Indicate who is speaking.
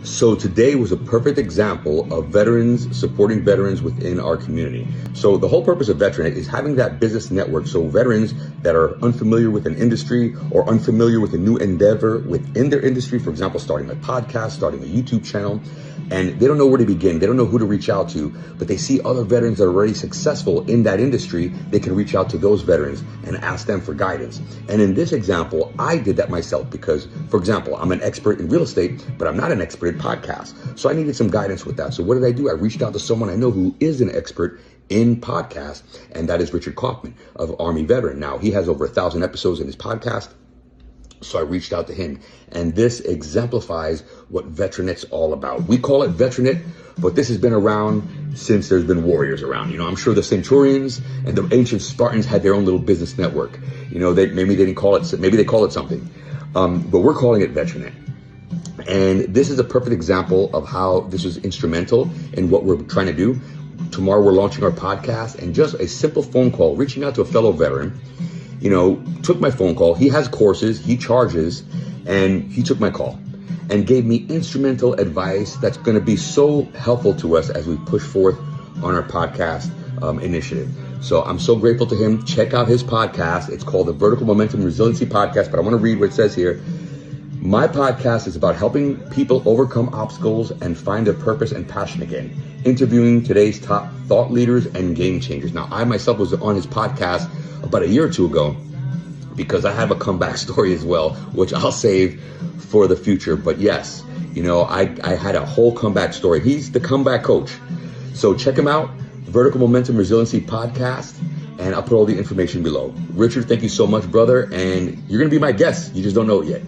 Speaker 1: So today was a perfect example of veterans supporting veterans within our community. So the whole purpose of Veteran-Keynote is having that business network. So veterans that are unfamiliar with an industry or unfamiliar with a new endeavor within their industry, for example, starting a podcast, starting a YouTube channel, and they don't know where to begin. They don't know who to reach out to, but they see other veterans that are already successful in that industry. They can reach out to those veterans and ask them for guidance. And in this example, I did that myself because, for example, I'm an expert in real estate, but I'm not an expert in podcasts. So I needed some guidance with that. So what did I do? I reached out to someone I know who is an expert in podcasts, and that is Richard Kaufman of Army Veteran. Now, he has over 1,000 episodes in his podcast. So I reached out to him, and this exemplifies what Veteran-Keynote's all about. We call it Veteran-Keynote, but this has been around since there's been warriors around. You know, I'm sure the Centurions and the ancient Spartans had their own little business network. You know, maybe they didn't call it, maybe they call it something, but we're calling it Veteran-Keynote. And this is a perfect example of how this was instrumental in what we're trying to do. Tomorrow we're launching our podcast, and just a simple phone call, reaching out to a fellow veteran, you know, took my phone call. He has courses, he charges, and he took my call and gave me instrumental advice that's going to be so helpful to us as we push forth on our podcast initiative. So I'm so grateful to him. Check out his podcast. It's called the Vertical Momentum Resiliency Podcast, but I want to read what it says here. My podcast is about helping people overcome obstacles and find their purpose and passion again, interviewing today's top thought leaders and game changers. Now, I myself was on his podcast about a year or two ago because I have a comeback story as well, which I'll save for the future. But yes, you know, I had a whole comeback story. He's the comeback coach. So check him out, Vertical Momentum Resiliency Podcast, and I'll put all the information below. Richard, thank you so much, brother. And you're going to be my guest. You just don't know it yet.